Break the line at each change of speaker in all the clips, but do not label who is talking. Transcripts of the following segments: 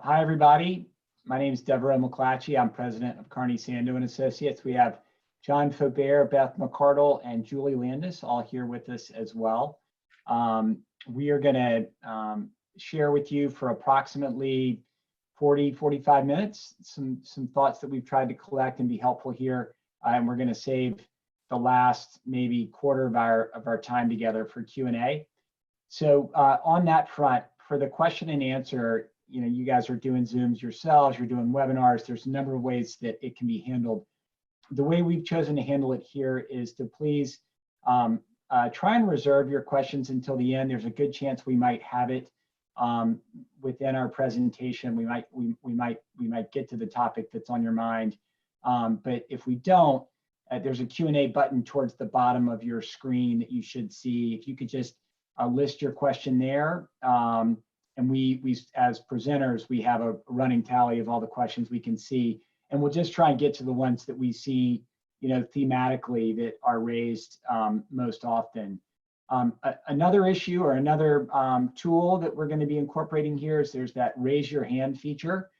Hi, everybody. My name is Devereaux McClatchey. I'm president of Carney Sando and Associates. We have John Faubert, Beth McArdle, and Julie Landis all here with us as well. We are going to share with you for approximately 45 minutes some thoughts that we've tried to collect and be helpful here. And we're going to save the last maybe quarter of our time together for Q&A. So on that front, for the question and answer, you guys are doing Zooms yourselves, you're doing webinars, there's a number of ways that it can be handled. The way we've chosen to handle it here is to please try and reserve your questions until the end. There's a good chance we might have it within our presentation. We might get to the topic that's on your mind. But if we don't, there's a Q&A button towards the bottom of your screen that you should see. If you could just list your question there. And we as presenters, we have a running tally of all the questions we can see. And we'll just try and get to the ones that we see, thematically that are raised most often. Another issue or another tool that we're going to be incorporating here is there's that raise your hand feature.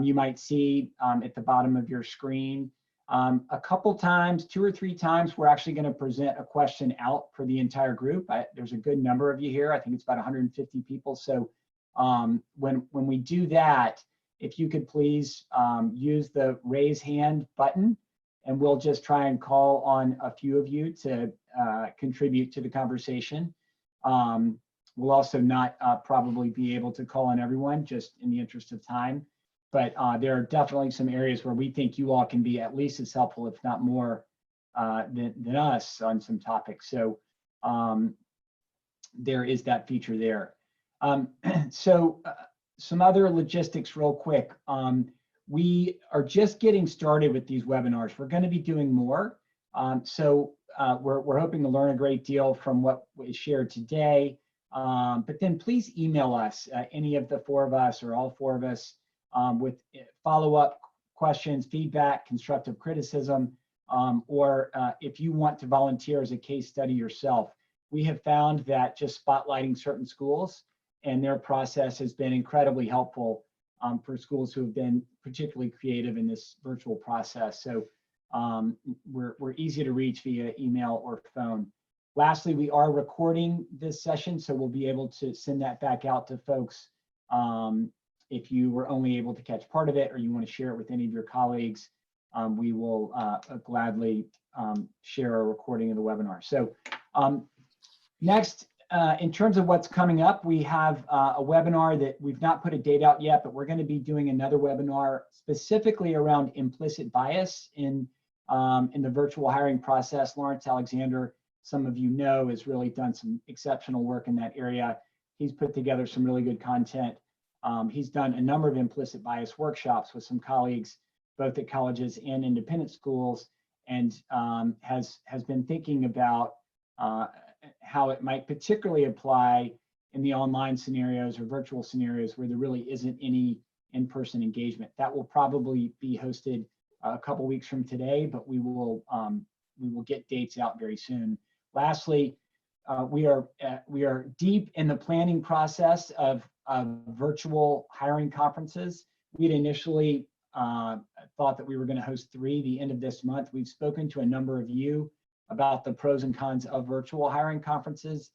You might see at the bottom of your screen. A couple times, 2 or 3 times, we're actually going to present a question out for the entire group. There's a good number of you here. I think it's about 150 people. So when we do that, if you could please use the raise hand button, and we'll just try and call on a few of you to contribute to the conversation. We'll also not probably be able to call on everyone, just in the interest of time. But there are definitely some areas where we think you all can be at least as helpful, if not more, than us on some topics. So there is that feature there. Some other logistics real quick. We are just getting started with these webinars. We're going to be doing more. We're hoping to learn a great deal from what was shared today. But then please email us, any of the 4 of us or all 4 of us, with follow-up questions, feedback, constructive criticism, or if you want to volunteer as a case study yourself. We have found that just spotlighting certain schools and their process has been incredibly helpful for schools who have been particularly creative in this virtual process. So we're easy to reach via email or phone. Lastly, we are recording this session, so we'll be able to send that back out to folks if you were only able to catch part of it or you want to share it with any of your colleagues. We will gladly share a recording of the webinar. So next, in terms of what's coming up, we have a webinar that we've not put a date out yet, but we're going to be doing another webinar specifically around implicit bias in the virtual hiring process. Lawrence Alexander, some of you know, has really done some exceptional work in that area. He's put together some really good content. He's done a number of implicit bias workshops with some colleagues, both at colleges and independent schools, and has been thinking about how it might particularly apply in the online scenarios or virtual scenarios where there really isn't any in-person engagement. That will probably be hosted a couple weeks from today, but we will get dates out very soon. Lastly, we are deep in the planning process of virtual hiring conferences. We had initially thought that we were going to host 3 the end of this month. We've spoken to a number of you about the pros and cons of virtual hiring conferences.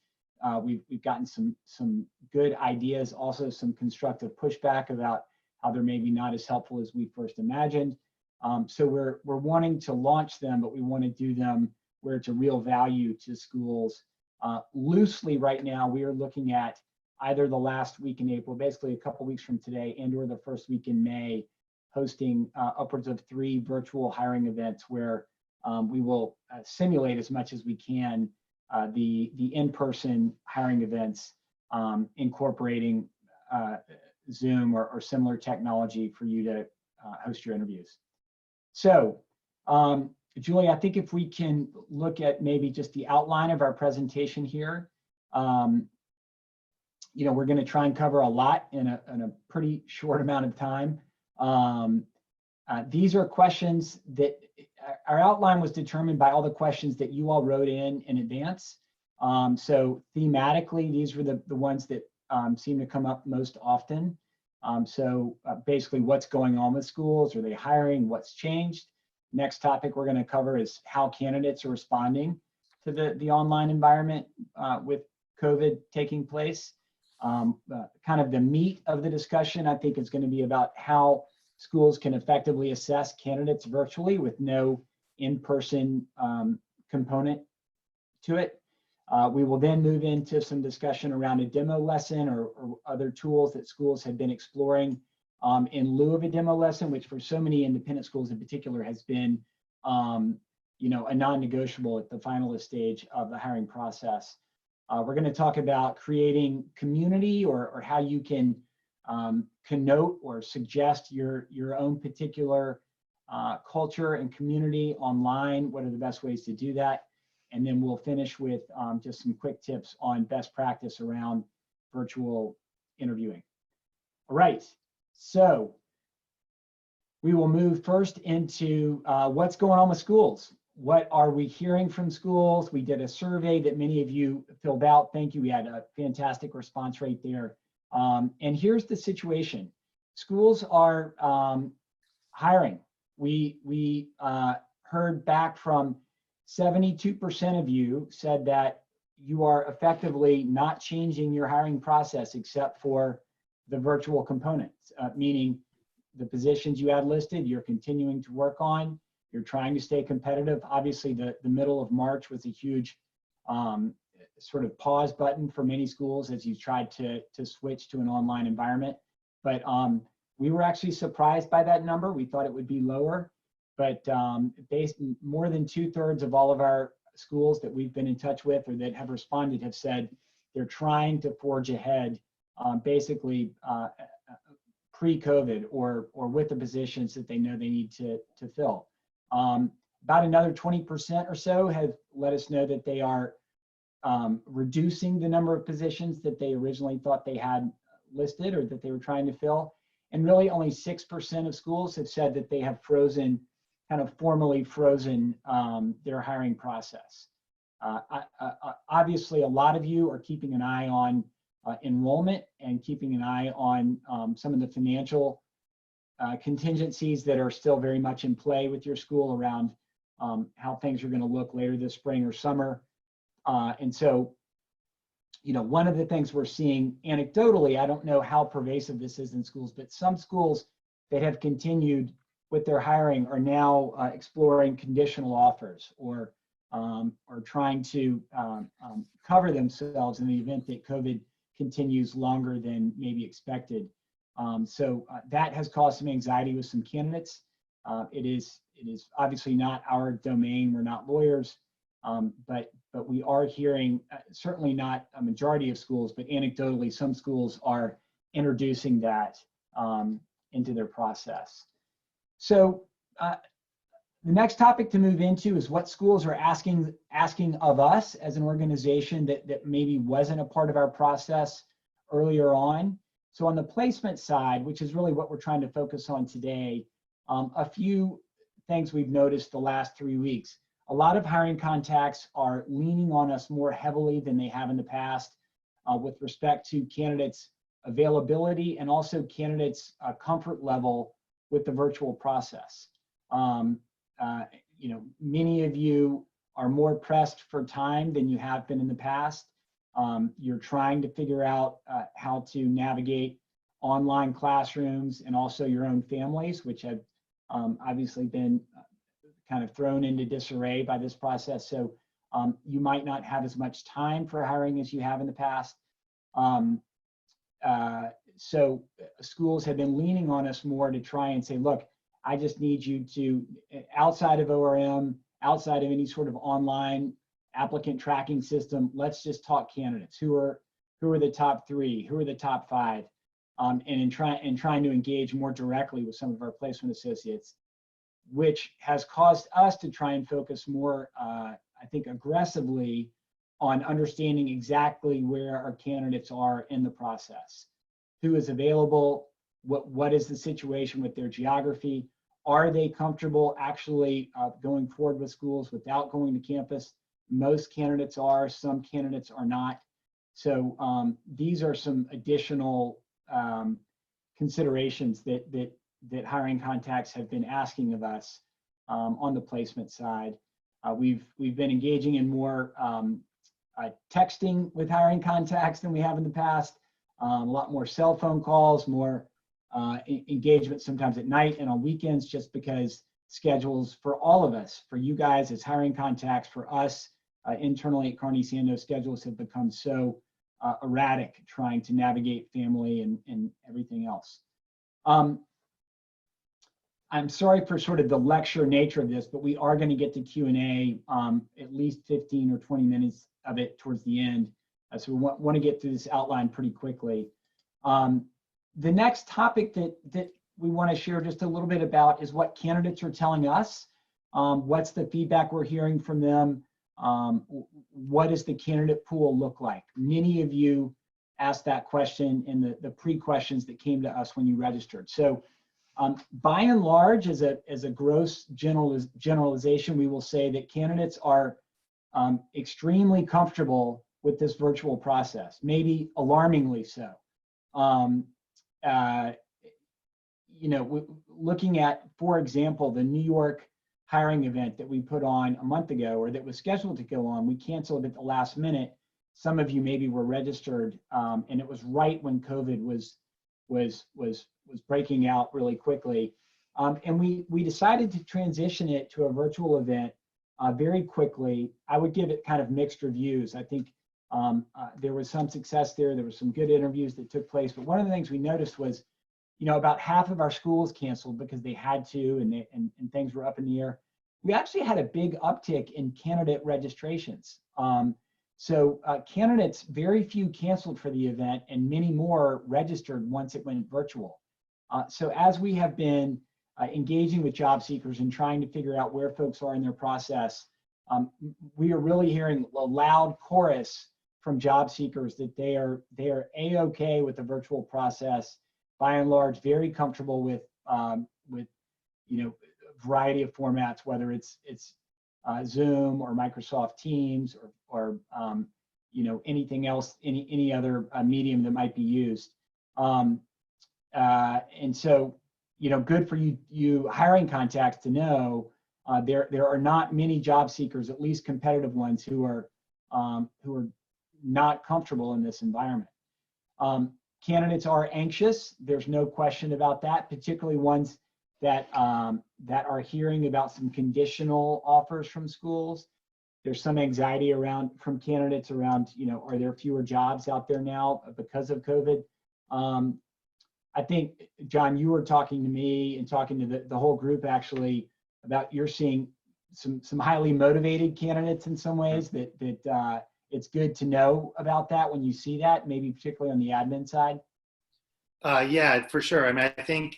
We've gotten some good ideas, also some constructive pushback about how they're maybe not as helpful as we first imagined. So we're wanting to launch them, but we want to do them where it's a real value to schools. Loosely right now, we are looking at either the last week in April, basically a couple weeks from today, and or the first week in May, hosting upwards of 3 virtual hiring events where we will simulate as much as we can the in-person hiring events, incorporating Zoom or similar technology for you to host your interviews. So, Julie, I think if we can look at maybe just the outline of our presentation here. We're going to try and cover a lot in a pretty short amount of time. These are questions that our outline was determined by all the questions that you all wrote in advance. So thematically, these were the ones that seem to come up most often. Basically, what's going on with schools? Are they hiring? What's changed? Next topic we're going to cover is how candidates are responding to the online environment with COVID taking place. Kind of the meat of the discussion, I think, is going to be about how schools can effectively assess candidates virtually with no in-person component to it. We will then move into some discussion around a demo lesson or other tools that schools have been exploring in lieu of a demo lesson, which for so many independent schools in particular has been a non-negotiable at the finalist stage of the hiring process. We're going to talk about creating community or how you can connote or suggest your own particular culture and community online. What are the best ways to do that? And then we'll finish with just some quick tips on best practice around virtual interviewing. All right, so we will move first into what's going on with schools. What are we hearing from schools? We did a survey that many of you filled out. Thank you. We had a fantastic response rate there. And here's the situation. Schools are hiring. We heard back from 72% of you said that you are effectively not changing your hiring process except for the virtual components, meaning the positions you had listed, you're continuing to work on, you're trying to stay competitive. Obviously, the middle of March was a huge sort of pause button for many schools as you tried to switch to an online environment. But we were actually surprised by that number. We thought it would be lower. But more than 2/3 of all of our schools that we've been in touch with or that have responded have said they're trying to forge ahead basically pre-COVID or with the positions that they know they need to fill. About another 20% or so have let us know that they are reducing the number of positions that they originally thought they had listed or that they were trying to fill. And really only 6% of schools have said that they have formally frozen their hiring process. Obviously, a lot of you are keeping an eye on enrollment and keeping an eye on some of the financial contingencies that are still very much in play with your school around how things are going to look later this spring or summer. And so, one of the things we're seeing anecdotally, I don't know how pervasive this is in schools, but some schools that have continued with their hiring are now exploring conditional offers or trying to cover themselves in the event that COVID continues longer than maybe expected. So that has caused some anxiety with some candidates. It is obviously not our domain. We're not lawyers, but we are hearing, certainly not a majority of schools, but anecdotally, some schools are introducing that into their process. So the next topic to move into is what schools are asking of us as an organization that maybe wasn't a part of our process earlier on. So on the placement side, which is really what we're trying to focus on today, a few things we've noticed the last 3 weeks. A lot of hiring contacts are leaning on us more heavily than they have in the past with respect to candidates' availability and also candidates' comfort level with the virtual process. Many of you are more pressed for time than you have been in the past. You're trying to figure out how to navigate online classrooms and also your own families, which have obviously been kind of thrown into disarray by this process. So you might not have as much time for hiring as you have in the past. So schools have been leaning on us more to try and say, look, I just need you to, outside of ORM, outside of any sort of online applicant tracking system, let's just talk candidates. Who are the top 3? Who are the top 5? And trying to engage more directly with some of our placement associates, which has caused us to try and focus more, I think, aggressively on understanding exactly where our candidates are in the process. Who is available? What is the situation with their geography? Are they comfortable actually going forward with schools without going to campus? Most candidates are, some candidates are not. So these are some additional considerations that hiring contacts have been asking of us on the placement side. We've been engaging in more texting with hiring contacts than we have in the past. A lot more cell phone calls, more engagement sometimes at night and on weekends, just because schedules for all of us, for you guys as hiring contacts, for us internally at Carney Sando, schedules have become so erratic trying to navigate family and everything else. I'm sorry for sort of the lecture nature of this, but we are going to get to Q&A, at least 15 or 20 minutes of it towards the end. So we want to get through this outline pretty quickly. The next topic that we want to share just a little bit about is what candidates are telling us. What's the feedback we're hearing from them? What does the candidate pool look like? Many of you asked that question in the pre-questions that came to us when you registered. So by and large, as a gross generalization, we will say that candidates are extremely comfortable with this virtual process, maybe alarmingly so. Looking at, for example, the New York hiring event that we put on a month ago, or that was scheduled to go on, we canceled at the last minute. Some of you maybe were registered, and it was right when COVID was breaking out really quickly. And we decided to transition it to a virtual event very quickly. I would give it kind of mixed reviews. I think there was some success there. There were some good interviews that took place. But one of the things we noticed was, about half of our schools canceled because they had to, and things were up in the air. We actually had a big uptick in candidate registrations. So candidates, very few canceled for the event, and many more registered once it went virtual. So as we have been engaging with job seekers and trying to figure out where folks are in their process, we are really hearing a loud chorus from job seekers that they are A-okay with the virtual process, by and large, very comfortable with variety of formats, whether it's Zoom or Microsoft Teams or anything else, any other medium that might be used. And so, good for you hiring contacts to know there are not many job seekers, at least competitive ones, who are not comfortable in this environment. Candidates are anxious. There's no question about that, particularly ones that are hearing about some conditional offers from schools. There's some anxiety from candidates around, are there fewer jobs out there now because of COVID? I think, John, you were talking to me and talking to the whole group actually about you're seeing some highly motivated candidates in some ways that it's good to know about that when you see that, maybe particularly on the admin side.
Yeah, for sure. I mean, I think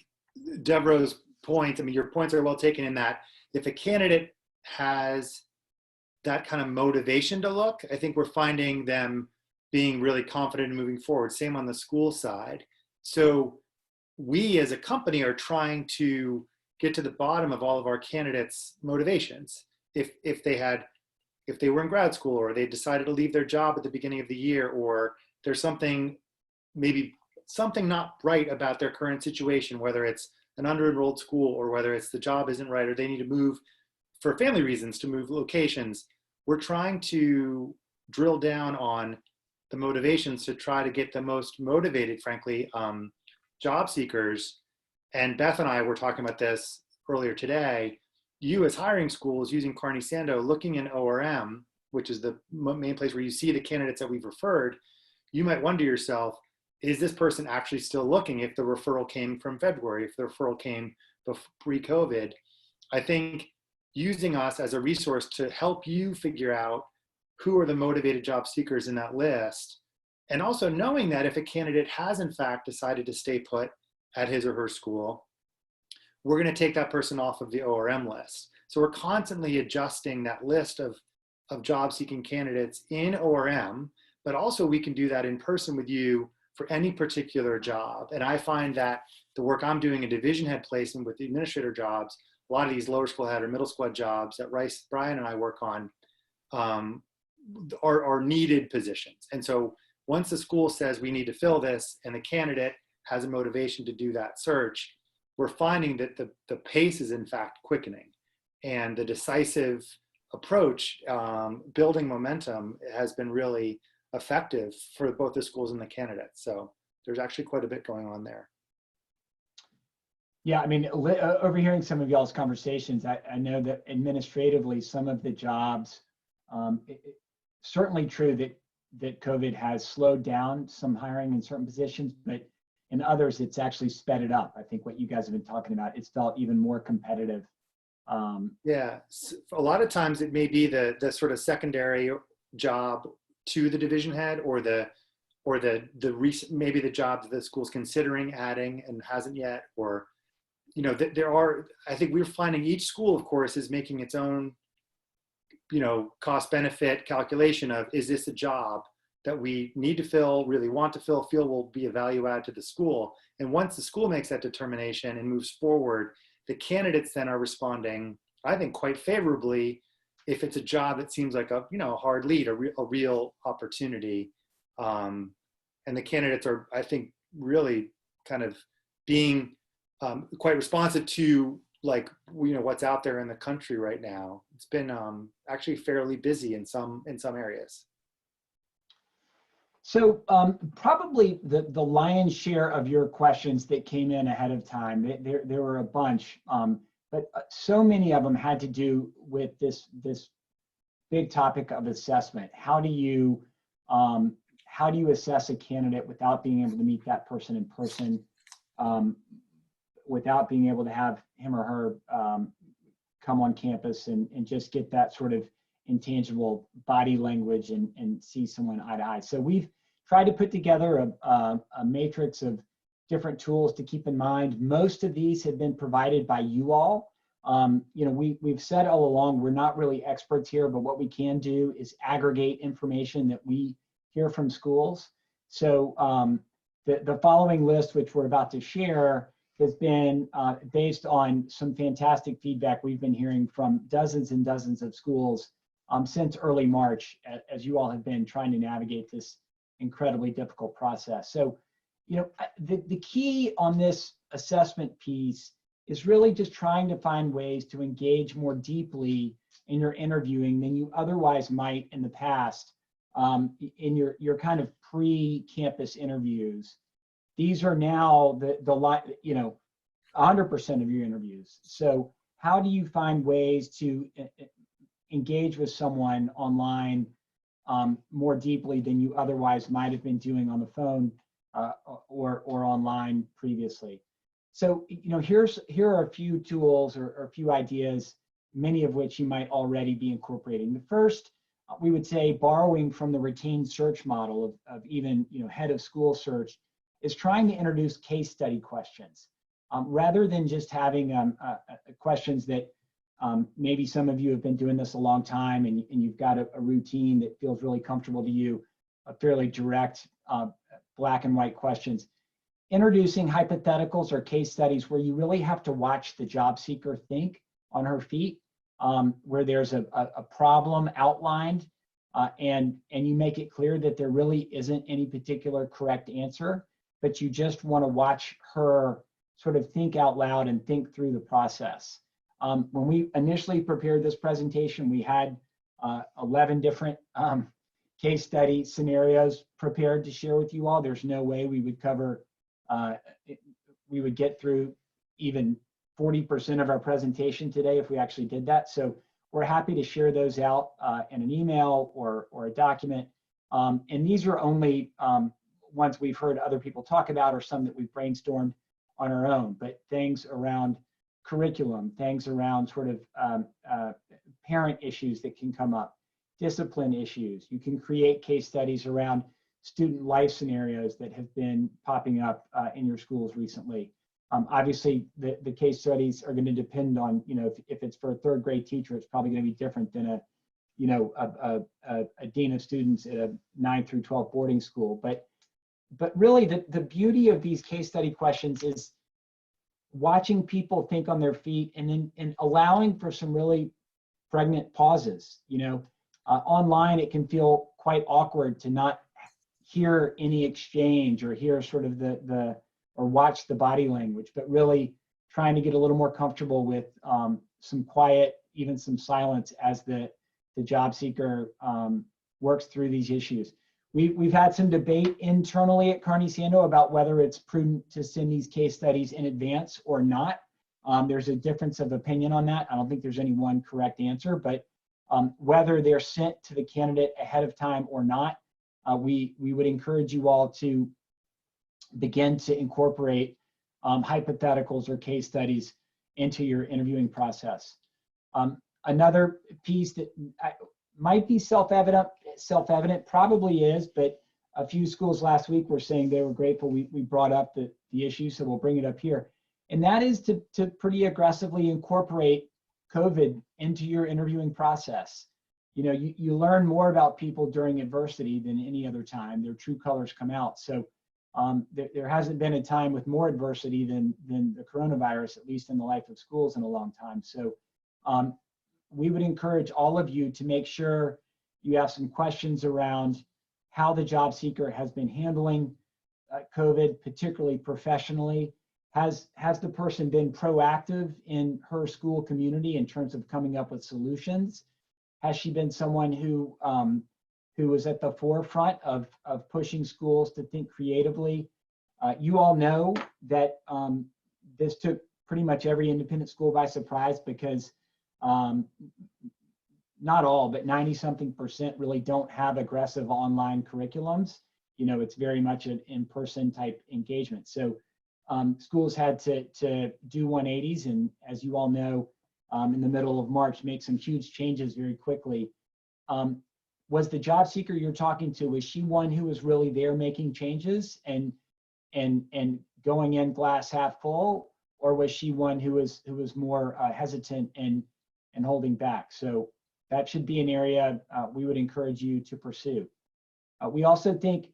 Devereaux's point, your points are well taken in that if a candidate has that kind of motivation to look, I think we're finding them being really confident in moving forward. Same on the school side. So we as a company are trying to get to the bottom of all of our candidates' motivations. If they were in grad school, or they decided to leave their job at the beginning of the year, or there's maybe something not right about their current situation, whether it's an under-enrolled school or whether it's the job isn't right, or they need to move for family reasons, to move locations. We're trying to drill down on the motivations to try to get the most motivated, frankly, job seekers. And Beth and I were talking about this earlier today. You as hiring schools using Carney Sando, looking in ORM, which is the main place where you see the candidates that we've referred, you might wonder yourself, is this person actually still looking if the referral came from February, if the referral came pre-COVID? I think using us as a resource to help you figure out who are the motivated job seekers in that list, and also knowing that if a candidate has in fact decided to stay put at his or her school, we're going to take that person off of the ORM list. So we're constantly adjusting that list of job seeking candidates in ORM, but also we can do that in person with you for any particular job. And I find that the work I'm doing in division head placement with the administrator jobs, a lot of these lower school head or middle school head jobs that Brian and I work on are needed positions. And so once the school says we need to fill this and the candidate has a motivation to do that search, we're finding that the pace is in fact quickening, and the decisive approach, building momentum, has been really effective for both the schools and the candidates. So there's actually quite a bit going on there.
Yeah, I mean, overhearing some of y'all's conversations, I know that administratively, some of the jobs, certainly true that COVID has slowed down some hiring in certain positions, but in others, it's actually sped it up. I think what you guys have been talking about, it's felt even more competitive.
Yeah, a lot of times it may be the sort of secondary job to the division head, or maybe the job that the school's considering adding and hasn't yet, or I think we're finding each school, of course, is making its own, cost benefit calculation of, is this a job that we need to fill, really want to fill, feel will be a value add to the school? And once the school makes that determination and moves forward, the candidates then are responding, I think, quite favorably if it's a job that seems like a hard lead, a real opportunity. And the candidates are, I think, really kind of being quite responsive to what's out there in the country right now. It's been actually fairly busy in some areas.
So probably the lion's share of your questions that came in ahead of time, there were a bunch, but so many of them had to do with this big topic of assessment. How do you assess a candidate without being able to meet that person in person, without being able to have him or her come on campus and just get that sort of intangible body language and see someone eye to eye. So we've tried to put together a matrix of different tools to keep in mind. Most of these have been provided by you all. We've said all along, we're not really experts here, but what we can do is aggregate information that we hear from schools. So the following list, which we're about to share, has been based on some fantastic feedback we've been hearing from dozens and dozens of schools since early March, as you all have been trying to navigate this incredibly difficult process. So, the key on this assessment piece is really just trying to find ways to engage more deeply in your interviewing than you otherwise might in the past in your kind of pre-campus interviews. These are now the 100% of your interviews. So how do you find ways to engage with someone online more deeply than you otherwise might have been doing on the phone or online previously? So here are a few tools or a few ideas, many of which you might already be incorporating. The first, we would say, borrowing from the retained search model of even head of school search, is trying to introduce case study questions rather than just having questions that maybe some of you have been doing this a long time and you've got a routine that feels really comfortable to you, a fairly direct black and white questions. Introducing hypotheticals or case studies where you really have to watch the job seeker think on her feet, where there's a problem outlined and you make it clear that there really isn't any particular correct answer, but you just want to watch her sort of think out loud and think through the process. When we initially prepared this presentation, we had 11 different case study scenarios prepared to share with you all. There's no way we would cover, we would get through even 40% of our presentation today if we actually did that. So we're happy to share those out in an email or a document. And these are only ones we've heard other people talk about or some that we've brainstormed on our own, but things around curriculum, things around sort of parent issues that can come up, discipline issues. You can create case studies around student life scenarios that have been popping up in your schools recently. Obviously, the case studies are going to depend on, if it's for a third grade teacher, it's probably going to be different than a dean of students at a 9 through 12 boarding school. But really, the beauty of these case study questions is watching people think on their feet and allowing for some really pregnant pauses. Online, it can feel quite awkward to not hear any exchange or hear sort of watch the body language, but really trying to get a little more comfortable with some quiet, even some silence as the job seeker works through these issues. We've had some debate internally at Carney-Sando about whether it's prudent to send these case studies in advance or not. There's a difference of opinion on that. I don't think there's any one correct answer, but whether they're sent to the candidate ahead of time or not, we would encourage you all to begin to incorporate hypotheticals or case studies into your interviewing process. Another piece that might be self-evident, probably is, but a few schools last week were saying they were grateful we brought up the issue, so we'll bring it up here. And that is to pretty aggressively incorporate COVID into your interviewing process. You know, you learn more about people during adversity than any other time. Their true colors come out. So there hasn't been a time with more adversity than the coronavirus, at least in the life of schools, in a long time. So we would encourage all of you to make sure you have some questions around how the job seeker has been handling COVID, particularly professionally. Has the person been proactive in her school community in terms of coming up with solutions? Has she been someone who was at the forefront of pushing schools to think creatively? You all know that this took pretty much every independent school by surprise, because not all, but 90-something% really don't have aggressive online curriculums. You know, it's very much an in-person type engagement. So schools had to do 180s, and as you all know, in the middle of March, make some huge changes very quickly. Was the job seeker you're talking to, was she one who was really there making changes and going in glass half full, or was she one who was more hesitant and holding back? So that should be an area we would encourage you to pursue. We also think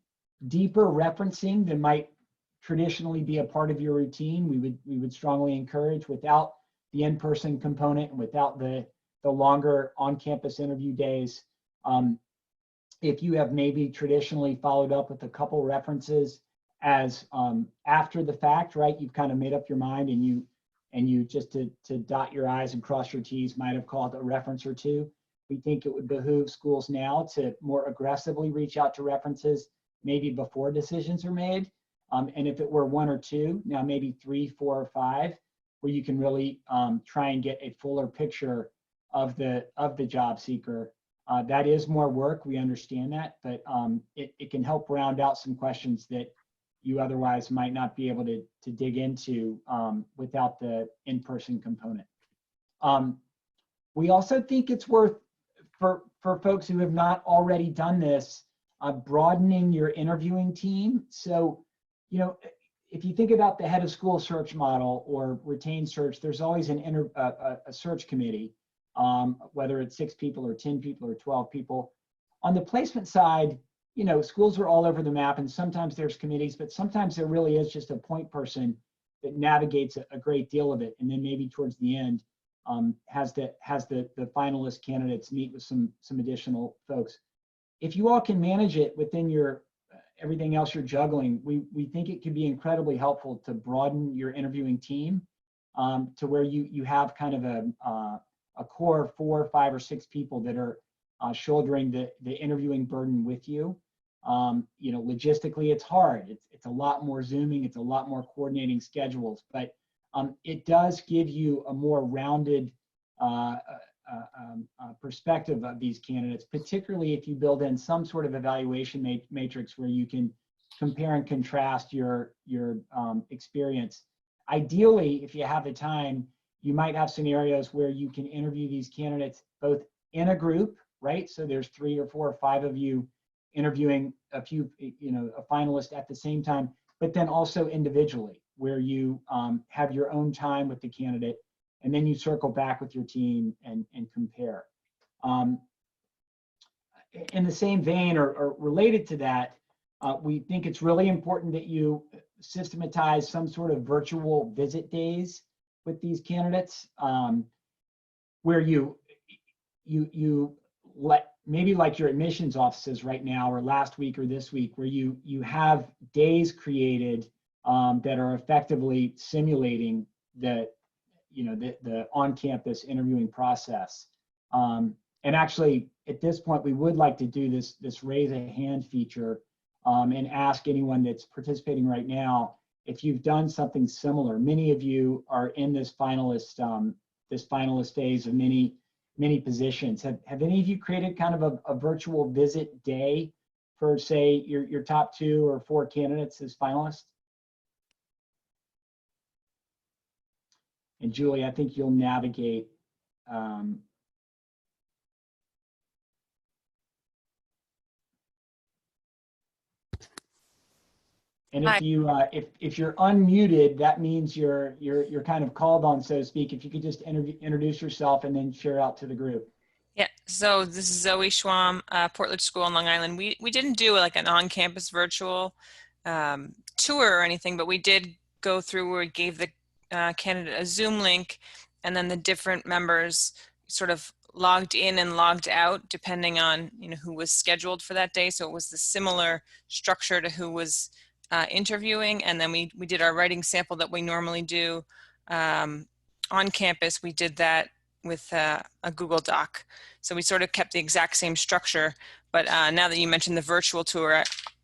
deeper referencing than might traditionally be a part of your routine, we would strongly encourage, without the in-person component and without the longer on-campus interview days. If you have maybe traditionally followed up with a couple references as after the fact, right? You've kind of made up your mind, and you just to dot your I's and cross your T's might have called a reference or two. We think it would behoove schools now to more aggressively reach out to references, maybe before decisions are made. And if it were one or two, now maybe 3, 4, or 5, where you can really try and get a fuller picture of the job seeker. That is more work, we understand that, but it can help round out some questions that you otherwise might not be able to dig into without the in-person component. We also think it's worth, for folks who have not already done this, broadening your interviewing team. So, you know, if you think about the head of school search model or retained search, there's always a search committee, whether it's 6 people or 10 people or 12 people. On the placement side, you know, schools are all over the map, and sometimes there's committees, but sometimes there really is just a point person that navigates a great deal of it, and then maybe towards the end has the finalist candidates meet with some additional folks. If you all can manage it within your everything else you're juggling, we think it could be incredibly helpful to broaden your interviewing team to where you have kind of a core 4, 5, or 6 people that are shouldering the interviewing burden with you. You know, logistically, it's hard. It's a lot more Zooming. It's a lot more coordinating schedules, but it does give you a more rounded perspective of these candidates, particularly if you build in some sort of evaluation matrix where you can compare and contrast your experience. Ideally, if you have the time, you might have scenarios where you can interview these candidates both in a group, right? So there's 3 or 4 or 5 of you interviewing a finalist at the same time, but then also individually, where you have your own time with the candidate, and then you circle back with your team and compare. In the same vein, or related to that, we think it's really important that you systematize some sort of virtual visit days with these candidates, where you let, maybe like your admissions offices right now, or last week or this week, where you have days created that are effectively simulating the on-campus interviewing process. And actually, at this point, we would like to do this raise a hand feature and ask anyone that's participating right now if you've done something similar. Many of you are in this finalist phase of many positions. Have any of you created kind of a virtual visit day for, say, your top 2 or 4 candidates as finalists? And Julie, I think you'll navigate. And if you if you're unmuted, that means you're kind of called on, so to speak. If you could just introduce yourself and then share out to the group.
Yeah, so this is Zoe Schwam, Portland School in Long Island. We didn't do like an on-campus virtual tour or anything, but we did go through where we gave the candidate a Zoom link, and then the different members sort of logged in and logged out depending on who was scheduled for that day. So it was the similar structure to who was interviewing, and then we did our writing sample that we normally do on campus. We did that with a Google Doc. So we sort of kept the exact same structure, but now that you mentioned the virtual tour,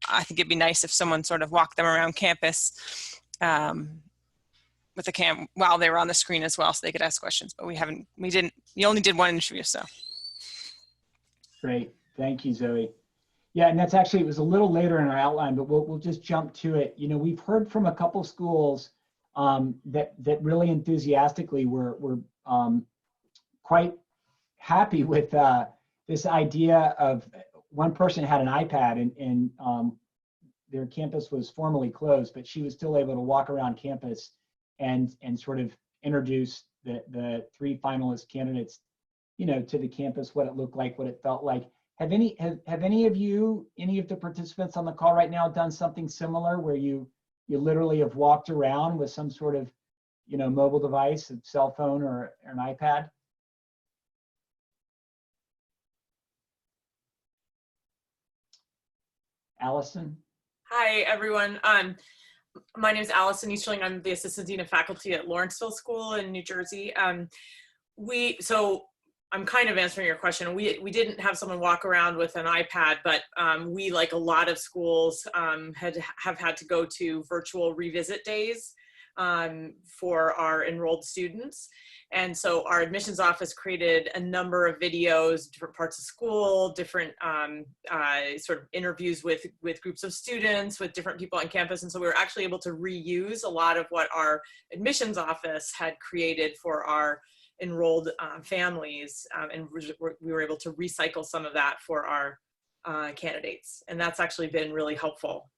I think it'd be nice if someone sort of walked them around campus with the cam while they were on the screen as well, so they could ask questions. But we only did one interview, so.
Great, thank you, Zoe. Yeah, and that's actually, it was a little later in our outline, but we'll just jump to it. We've heard from a couple schools that really enthusiastically were quite happy with this idea of, one person had an iPad and their campus was formally closed, but she was still able to walk around campus and sort of introduce the 3 finalist candidates, to the campus, what it looked like, what it felt like. Have any of the participants on the call right now done something similar where you literally have walked around with some sort of, mobile device, a cell phone or an iPad? Allison?
Hi, everyone. My name is Allison Easterling. I'm the Assistant Dean of Faculty at Lawrenceville School in New Jersey. So I'm kind of answering your question. We didn't have someone walk around with an iPad, but we, like a lot of schools, have had to go to virtual revisit days for our enrolled students. And so our admissions office created a number of videos, different parts of school, different sort of interviews with groups of students, with different people on campus. And so we were actually able to reuse a lot of what our admissions office had created for our enrolled families, and we were able to recycle some of that for our candidates. And that's actually been really helpful.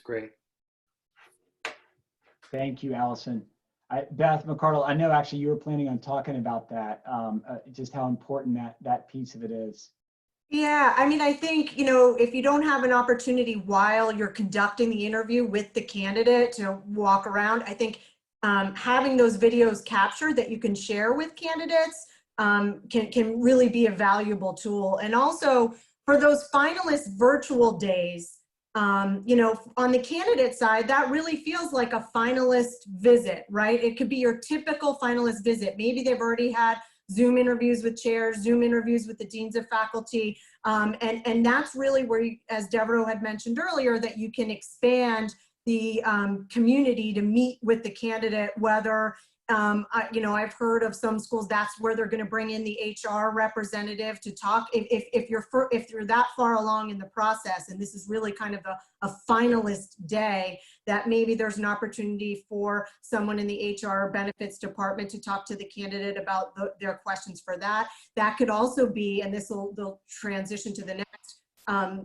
Great.
Thank you, Allison. Beth McArdle, I know actually you were planning on talking about that, just how important that piece of it is.
Yeah, I mean, I think, if you don't have an opportunity while you're conducting the interview with the candidate to walk around, I think having those videos captured that you can share with candidates can really be a valuable tool. And also for those finalist virtual days, on the candidate side, that really feels like a finalist visit, right? It could be your typical finalist visit. Maybe they've already had Zoom interviews with chairs, Zoom interviews with the deans of faculty. And that's really where, as Devereaux had mentioned earlier, that you can expand the community to meet with the candidate, whether, I've heard of some schools, that's where they're going to bring in the HR representative to talk. If you're that far along in the process, and this is really kind of a finalist day, that maybe there's an opportunity for someone in the HR benefits department to talk to the candidate about their questions for that. That could also be, and they'll transition to the next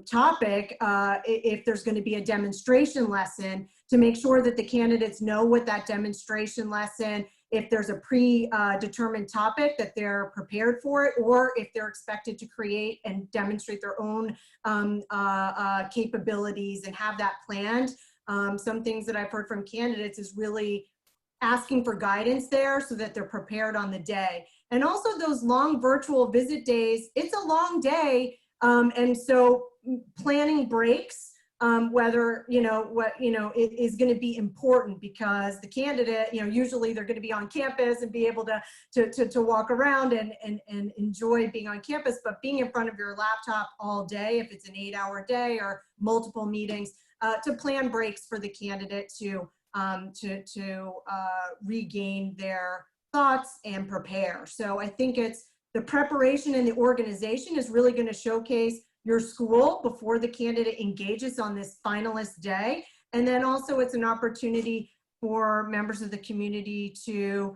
topic, if there's going to be a demonstration lesson, to make sure that the candidates know what that demonstration lesson, if there's a predetermined topic, that they're prepared for it, or if they're expected to create and demonstrate their own capabilities and have that planned. Some things that I've heard from candidates is really asking for guidance there so that they're prepared on the day. And also those long virtual visit days, it's a long day. And so planning breaks whether, it is going to be important, because the candidate, usually they're going to be on campus and be able to walk around and enjoy being on campus, but being in front of your laptop all day, if it's an 8-hour day or multiple meetings, to plan breaks for the candidate to regain their thoughts and prepare. So I think it's the preparation and the organization is really going to showcase your school before the candidate engages on this finalist day. And then also it's an opportunity for members of the community to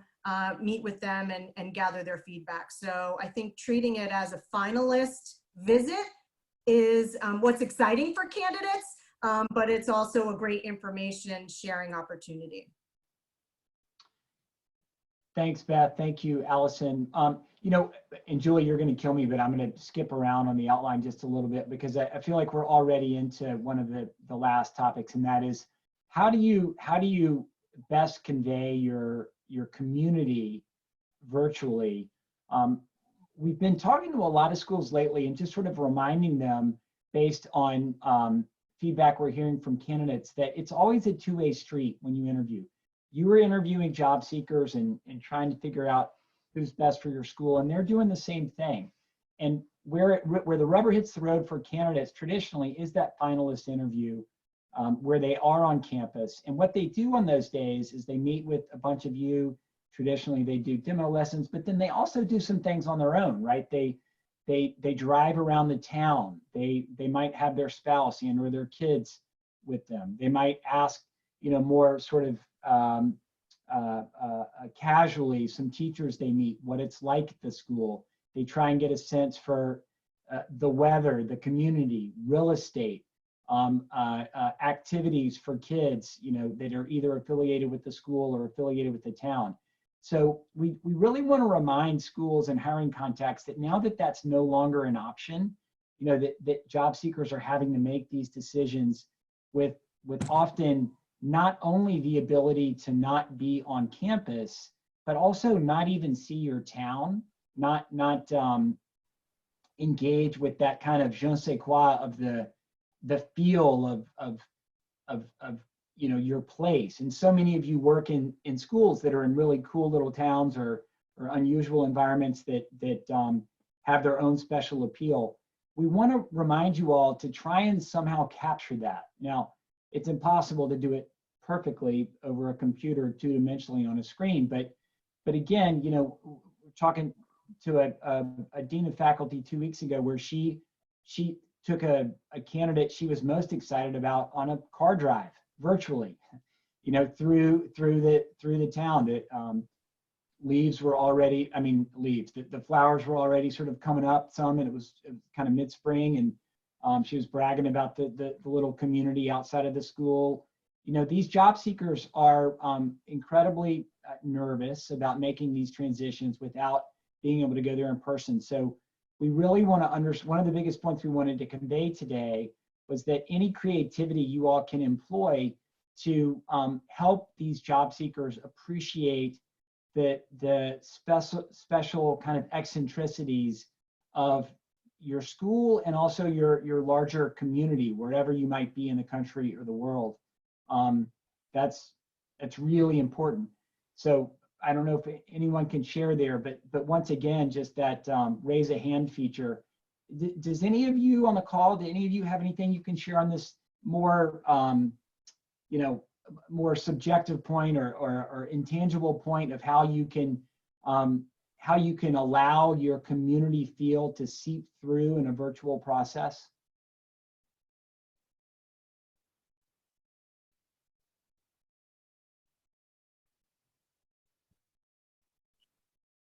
meet with them and gather their feedback. So I think treating it as a finalist visit is what's exciting for candidates, but it's also a great information sharing opportunity.
Thanks, Beth. Thank you, Allison. And Julie, you're going to kill me, but I'm going to skip around on the outline just a little bit, because I feel like we're already into one of the last topics, and that is how do you best convey your community virtually? We've been talking to a lot of schools lately and just sort of reminding them, based on feedback we're hearing from candidates, that it's always a two-way street when you interview. You are interviewing job seekers and trying to figure out who's best for your school, and they're doing the same thing. And where the rubber hits the road for candidates traditionally is that finalist interview, where they are on campus. And what they do on those days is they meet with a bunch of you. Traditionally, they do demo lessons, but then they also do some things on their own, right? They drive around the town. They might have their spouse or their kids with them. They might ask, more sort of casually, some teachers they meet, what it's like at the school. They try and get a sense for the weather, the community, real estate, activities for kids, that are either affiliated with the school or affiliated with the town. So we really want to remind schools and hiring contacts that now that that's no longer an option, that job seekers are having to make these decisions with often not only the ability to not be on campus, but also not even see your town, not engage with that kind of je ne sais quoi of the feel of your place. And so many of you work in schools that are in really cool little towns or unusual environments that have their own special appeal. We want to remind you all to try and somehow capture that. Now, it's impossible to do it perfectly over a computer two-dimensionally on a screen, but again, we're talking to a dean of faculty 2 weeks ago where she took a candidate she was most excited about on a car drive virtually, through the town. That leaves were already, the flowers were already sort of coming up some, and it was kind of mid-spring, and she was bragging about the little community outside of the school. These job seekers are incredibly nervous about making these transitions without being able to go there in person. So we really want to understand, one of the biggest points we wanted to convey today was that any creativity you all can employ to help these job seekers appreciate the special kind of eccentricities of your school and also your larger community, wherever you might be in the country or the world. That's really important. So I don't know if anyone can share there, but once again, just that raise a hand feature. Does any of you on the call, do any of you have anything you can share on this more, more subjective point or intangible point of how you can allow your community feel to seep through in a virtual process?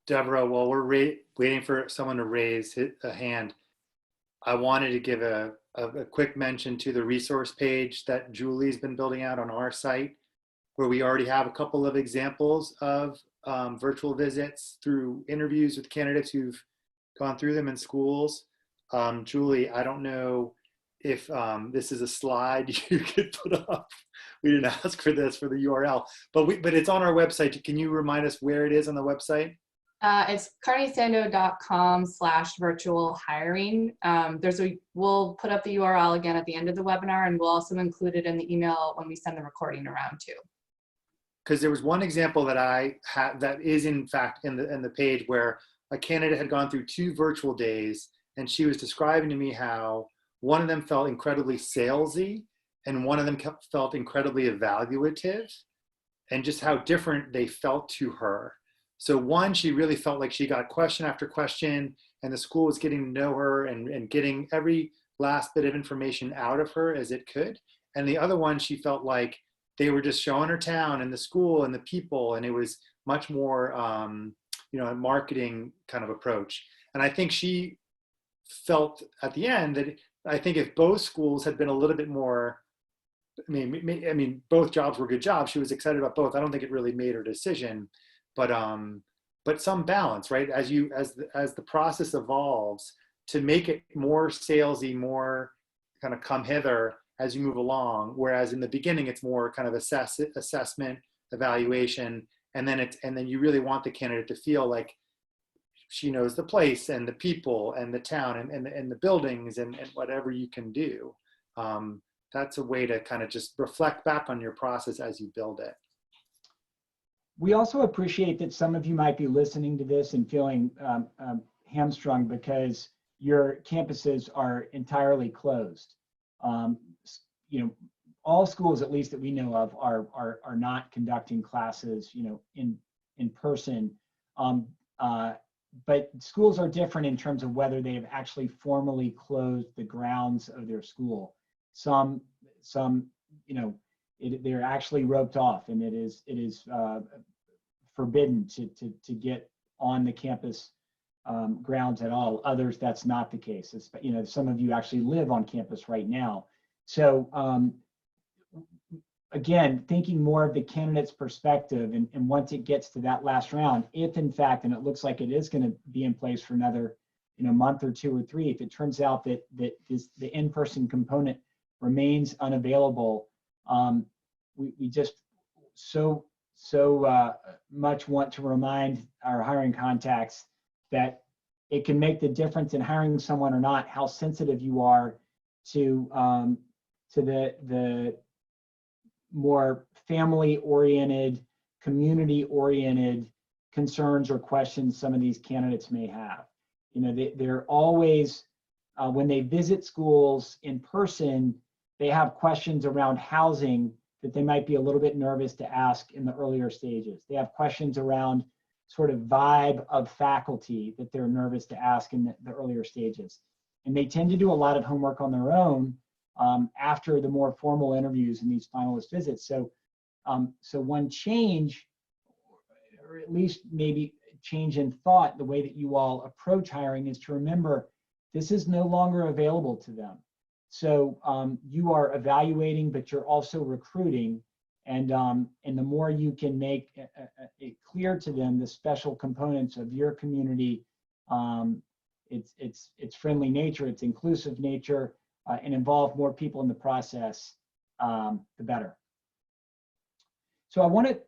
Devereaux, while we're waiting for someone to raise a hand, I wanted to give a quick mention to the resource page that Julie's been building out on our site, where we already have a couple of examples of virtual visits through interviews with candidates who've gone through them in schools. Julie, I don't know if this is a slide you could put up. We didn't ask for this for the URL, but it's on our website. Can you remind us where it is on the website?
It's carniesando.com/virtual hiring. We'll put up the URL again at the end of the webinar, and we'll also include it in the email when we send the recording around too.
Because there was one example that I had that is in fact in the page where a candidate had gone through 2 virtual days, and she was describing to me how one of them felt incredibly salesy and one of them felt incredibly evaluative, and just how different they felt to her. So one, she really felt like she got question after question, and the school was getting to know her and getting every last bit of information out of her as it could. And the other one, she felt like they were just showing her town and the school and the people, and it was much more, a marketing kind of approach. And I think she felt at the end that I think if both schools had been a little bit more, I mean, both jobs were good jobs. She was excited about both. I don't think it really made her decision, but some balance, right? As the process evolves to make it more salesy, more kind of come hither as you move along. Whereas in the beginning, it's more kind of assessment, evaluation, and then you really want the candidate to feel like she knows the place and the people and the town and the buildings and whatever you can do. That's a way to kind of just reflect back on your process as you build it.
We also appreciate that some of you might be listening to this and feeling hamstrung because your campuses are entirely closed. All schools, at least that we know of, are not conducting classes, in person. But schools are different in terms of whether they have actually formally closed the grounds of their school. Some, they're actually roped off, and it is forbidden to get on the campus grounds at all. Others, that's not the case. Some of you actually live on campus right now. So again, thinking more of the candidate's perspective, and once it gets to that last round, if in fact, and it looks like it is going to be in place for another month or 2 or 3, if it turns out that the in-person component remains unavailable, we just so much want to remind our hiring contacts that it can make the difference in hiring someone or not, how sensitive you are to the more family-oriented, community-oriented concerns or questions some of these candidates may have. They're always, when they visit schools in person, they have questions around housing that they might be a little bit nervous to ask in the earlier stages. They have questions around sort of vibe of faculty that they're nervous to ask in the earlier stages. And they tend to do a lot of homework on their own after the more formal interviews and these finalist visits. So one change, or at least maybe change in thought, the way that you all approach hiring, is to remember this is no longer available to them. So you are evaluating, but you're also recruiting, and the more you can make it clear to them the special components of your community, its friendly nature, its inclusive nature, and involve more people in the process, the better. So I want to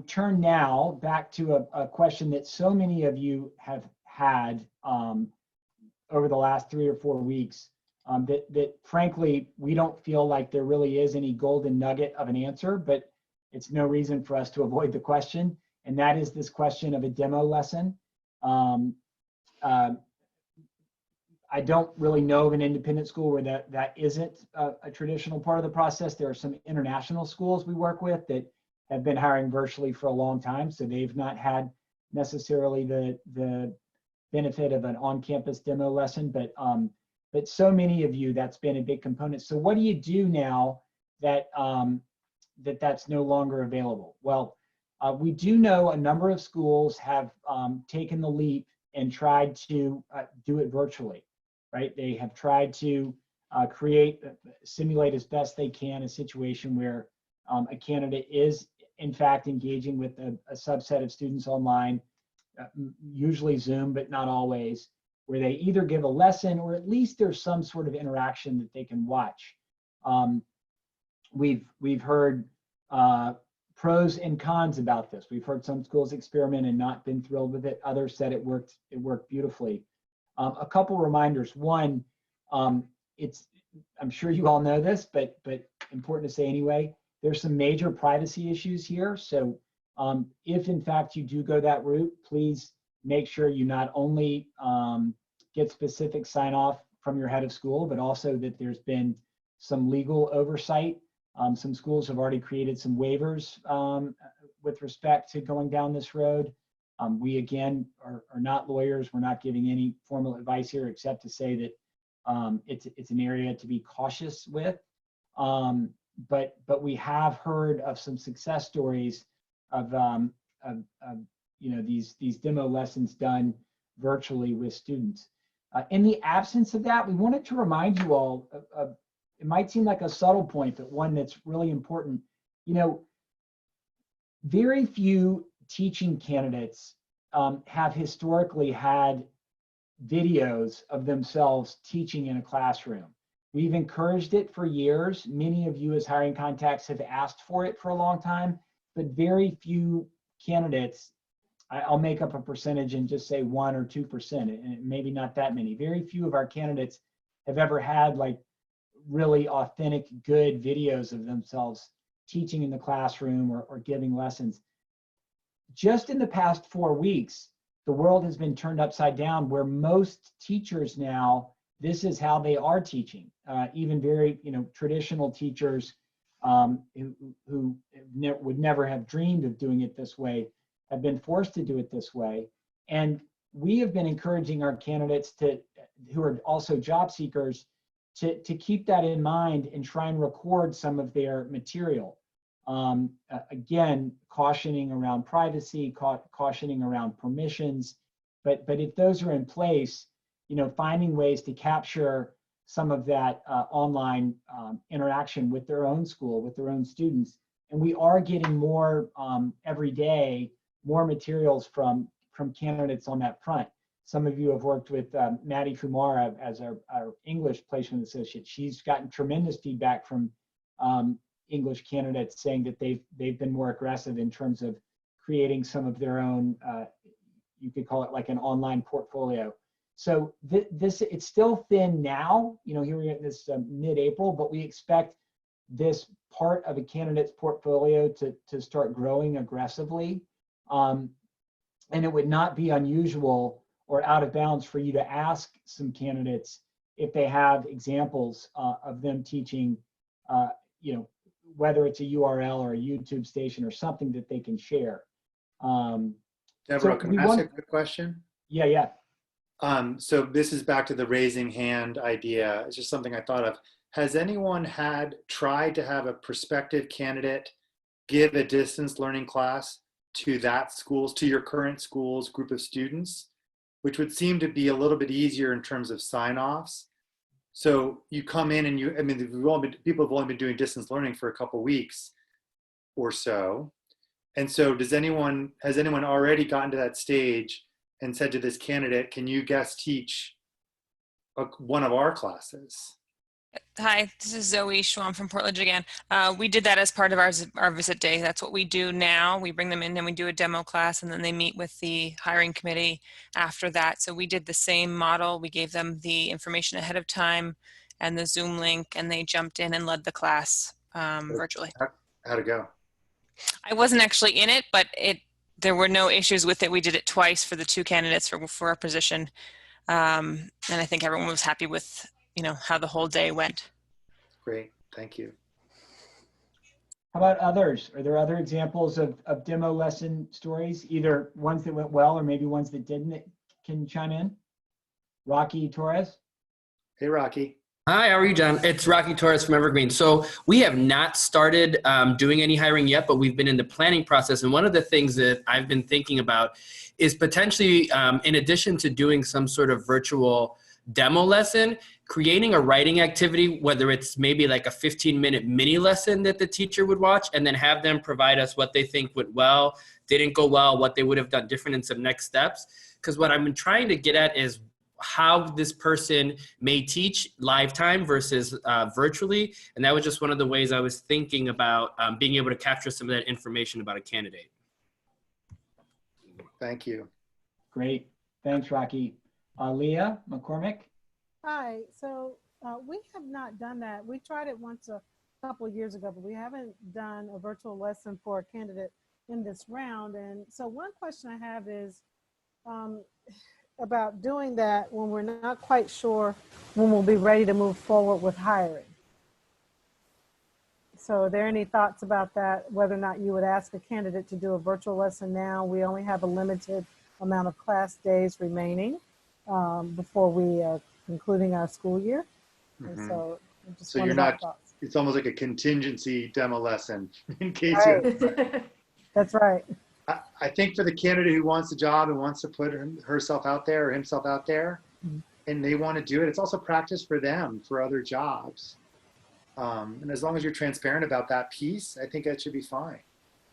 turn now back to a question that so many of you have had over the last 3 or 4 weeks, that frankly, we don't feel like there really is any golden nugget of an answer, but it's no reason for us to avoid the question. And that is this question of a demo lesson. I don't really know of an independent school where that isn't a traditional part of the process. There are some international schools we work with that have been hiring virtually for a long time, so they've not had necessarily the benefit of an on-campus demo lesson, but so many of you, that's been a big component. So what do you do now that that's no longer available? Well, we do know a number of schools have taken the leap and tried to do it virtually, right? They have tried to simulate as best they can a situation where a candidate is in fact engaging with a subset of students online, usually Zoom, but not always, where they either give a lesson or at least there's some sort of interaction that they can watch. We've heard pros and cons about this. We've heard some schools experiment and not been thrilled with it. Others said it worked beautifully. A couple reminders. One, I'm sure you all know this, but important to say anyway, there's some major privacy issues here. So if in fact you do go that route, please make sure you not only get specific sign off from your head of school, but also that there's been some legal oversight. Some schools have already created some waivers with respect to going down this road. We again are not lawyers. We're not giving any formal advice here except to say that it's an area to be cautious with. But we have heard of some success stories of these demo lessons done virtually with students. In the absence of that, we wanted to remind you all of it might seem like a subtle point, but one that's really important. Very few teaching candidates have historically had videos of themselves teaching in a classroom. We've encouraged it for years. Many of you as hiring contacts have asked for it for a long time, but very few candidates, I'll make up a percentage and just say 1 or 2%, and maybe not that many. Very few of our candidates have ever had like really authentic, good videos of themselves teaching in the classroom or giving lessons. Just in the past 4 weeks, the world has been turned upside down where most teachers now, this is how they are teaching. Even very traditional teachers who would never have dreamed of doing it this way have been forced to do it this way. And we have been encouraging our candidates who are also job seekers to keep that in mind and try and record some of their material. Again, cautioning around privacy, cautioning around permissions, but if those are in place, finding ways to capture some of that online interaction with their own school, with their own students. And we are getting more every day, more materials from candidates on that front. Some of you have worked with Maddie Kumar as our English placement associate. She's gotten tremendous feedback from English candidates saying that they've been more aggressive in terms of creating some of their own, you could call it like an online portfolio. So it's still thin now, here we're at this mid-April, but we expect this part of a candidate's portfolio to start growing aggressively. And it would not be unusual or out of bounds for you to ask some candidates if they have examples of them teaching, whether it's a URL or a YouTube station or something that they can share.
Devereaux, can I ask a quick question?
Yeah.
So this is back to the raising hand idea. It's just something I thought of. Has anyone tried to have a prospective candidate give a distance learning class to your current school's group of students, which would seem to be a little bit easier in terms of sign-offs? So you come in and people have only been doing distance learning for a couple weeks or so. And so has anyone already gotten to that stage and said to this candidate, can you guest teach one of our classes?
Hi, this is Zoe Schwam from Portland again. We did that as part of our visit day. That's what we do now. We bring them in and we do a demo class and then they meet with the hiring committee after that. So we did the same model. We gave them the information ahead of time and the Zoom link, and they jumped in and led the class virtually.
How'd it go?
I wasn't actually in it, but there were no issues with it. We did it twice for the 2 candidates for our position. And I think everyone was happy with how the whole day went.
Great, thank you.
How about others? Are there other examples of demo lesson stories, either ones that went well or maybe ones that didn't, that can chime in? Rocky Torres?
Hey, Rocky.
Hi, how are you, John? It's Rocky Torres from Evergreen. So we have not started doing any hiring yet, but we've been in the planning process. And one of the things that I've been thinking about is potentially, in addition to doing some sort of virtual demo lesson, creating a writing activity, whether it's maybe like a 15-minute mini lesson that the teacher would watch, and then have them provide us what they think went well, didn't go well, what they would have done different, and some next steps. Because what I've been trying to get at is how this person may teach live time versus virtually. And that was just one of the ways I was thinking about being able to capture some of that information about a candidate.
Thank you.
Great. Thanks, Rocky. Lea McCormick?
Hi. So we have not done that. We tried it once a couple of years ago, but we haven't done a virtual lesson for a candidate in this round. And so one question I have is about doing that when we're not quite sure when we'll be ready to move forward with hiring. So are there any thoughts about that, whether or not you would ask a candidate to do a virtual lesson now? We only have a limited amount of class days remaining before we are concluding our school year. And so I just
So
wanted
you're not,
thoughts.
it's almost like a contingency demo lesson in case
Right. That's right.
I think for the candidate who wants the job and wants to put herself out there or himself out there, and they want to do it, it's also practice for them for other jobs. And as long as you're transparent about that piece, I think that should be fine.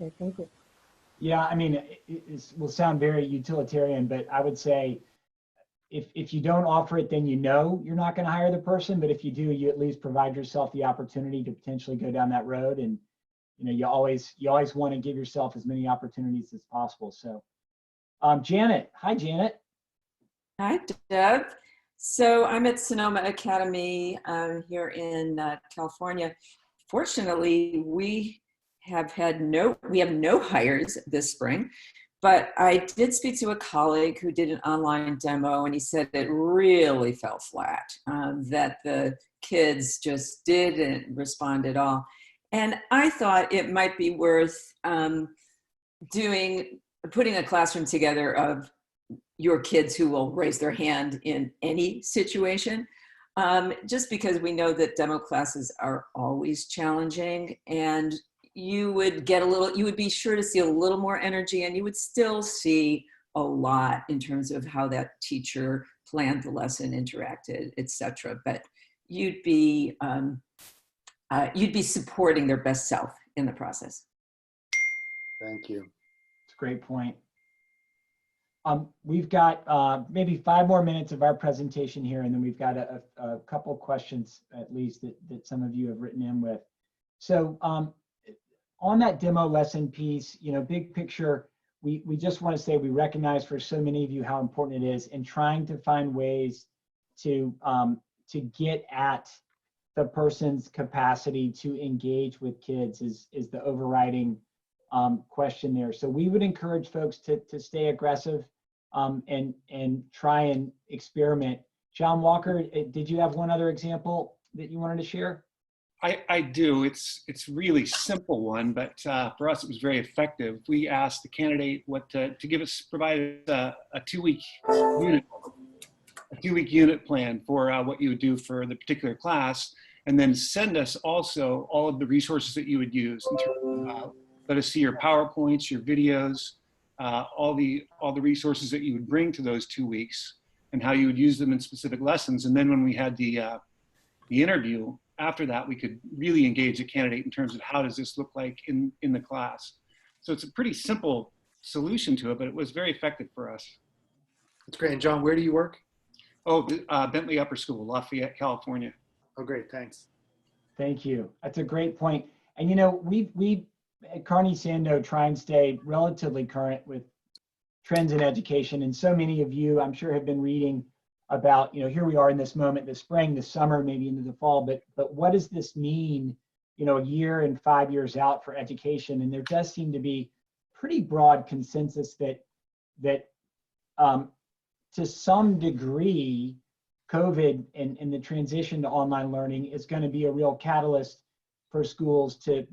Okay, thank you.
Yeah, I mean, it will sound very utilitarian, but I would say if you don't offer it, then you know you're not going to hire the person. But if you do, you at least provide yourself the opportunity to potentially go down that road. And you always want to give yourself as many opportunities as possible. So, Janet, hi, Janet.
Hi, Deb. So I'm at Sonoma Academy here in California. Fortunately, we have no hires this spring, but I did speak to a colleague who did an online demo, and he said it really fell flat, that the kids just didn't respond at all. And I thought it might be worth putting a classroom together of your kids who will raise their hand in any situation, just because we know that demo classes are always challenging, and you would be sure to see a little more energy, and you would still see a lot in terms of how that teacher planned the lesson, interacted, etc. But you'd be supporting their best self in the process.
Thank you.
It's a great point. We've got maybe 5 more minutes of our presentation here, and then we've got a couple questions at least that some of you have written in with. So on that demo lesson piece, big picture, we just want to say we recognize for so many of you how important it is in trying to find ways to get at the person's capacity to engage with kids is the overriding question there. So we would encourage folks to stay aggressive and try and experiment. John Walker, did you have one other example that you wanted to share?
I do. It's really simple one, but for us it was very effective. We asked the candidate provide a 2-week unit plan for what you would do for the particular class, and then send us also all of the resources that you would use. In terms of, let us see your PowerPoints, your videos, all the resources that you would bring to those 2 weeks, and how you would use them in specific lessons. And then when we had the interview after that, we could really engage the candidate in terms of how does this look like in the class. So it's a pretty simple solution to it, but it was very effective for us.
That's great. And John, where do you work?
Oh, Bentley Upper School, Lafayette, California.
Oh, great. Thanks.
Thank you. That's a great point. And we at Carney Sando try and stay relatively current with trends in education. And so many of you, I'm sure, have been reading about, here we are in this moment, the spring, the summer, maybe into the fall, but what does this mean, a year and 5 years out for education? And there does seem to be pretty broad consensus that to some degree, COVID and the transition to online learning is going to be a real catalyst for schools to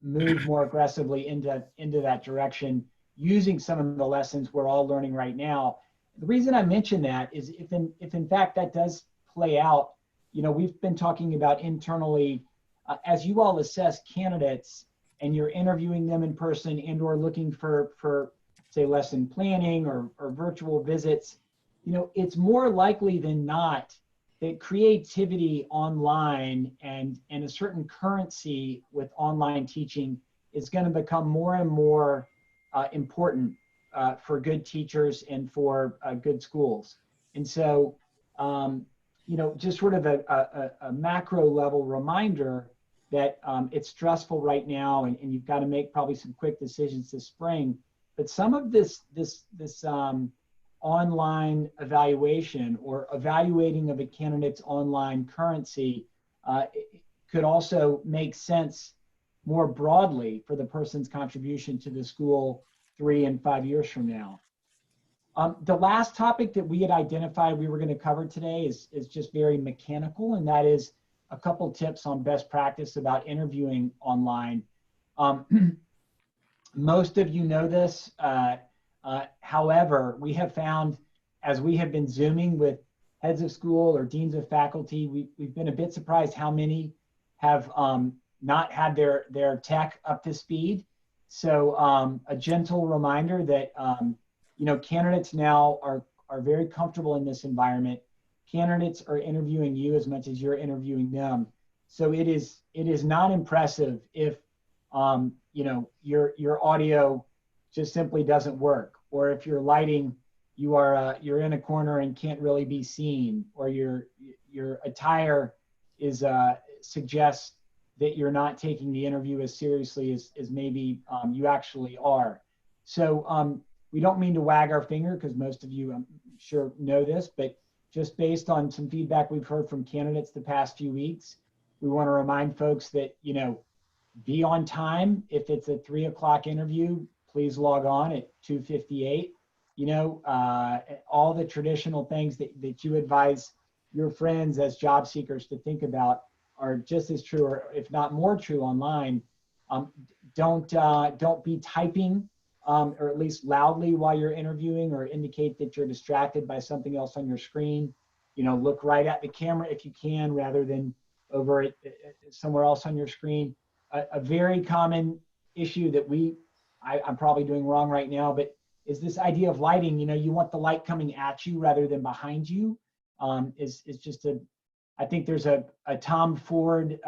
move more aggressively into that direction, using some of the lessons we're all learning right now. The reason I mention that is if in fact that does play out, we've been talking about internally, as you all assess candidates and you're interviewing them in person and or looking for say lesson planning or virtual visits, it's more likely than not that creativity online and a certain currency with online teaching is going to become more and more important for good teachers and for good schools. And so, you know, just sort of a macro level reminder that it's stressful right now, and you've got to make probably some quick decisions this spring. But some of this online evaluation or evaluating of a candidate's online currency could also make sense more broadly for the person's contribution to the school 3 and 5 years from now. The last topic that we had identified we were going to cover today is just very mechanical, and that is a couple tips on best practice about interviewing online. Most of you know this. However, we have found, as we have been Zooming with heads of school or deans of faculty, we've been a bit surprised how many have not had their tech up to speed. So a gentle reminder that you know, candidates now are very comfortable in this environment. Candidates are interviewing you as much as you're interviewing them. So it is not impressive if you know, your audio just simply doesn't work, or if your lighting, you're in a corner and can't really be seen, or your attire is suggests that you're not taking the interview as seriously as maybe you actually are. So we don't mean to wag our finger, because most of you, I'm sure, know this, but just based on some feedback we've heard from candidates the past few weeks, we want to remind folks that, you know, be on time. If it's a 3 o'clock interview, please log on at 2:58. You know, all the traditional things that you advise your friends as job seekers to think about are just as true, or if not more true, online. Don't be typing or at least loudly while you're interviewing, or indicate that you're distracted by something else on your screen. You know, look right at the camera if you can, rather than over at somewhere else on your screen. A very common issue that I'm probably doing wrong right now, but is this idea of lighting. You know, you want the light coming at you rather than behind you. Is just I think there's a Tom Ford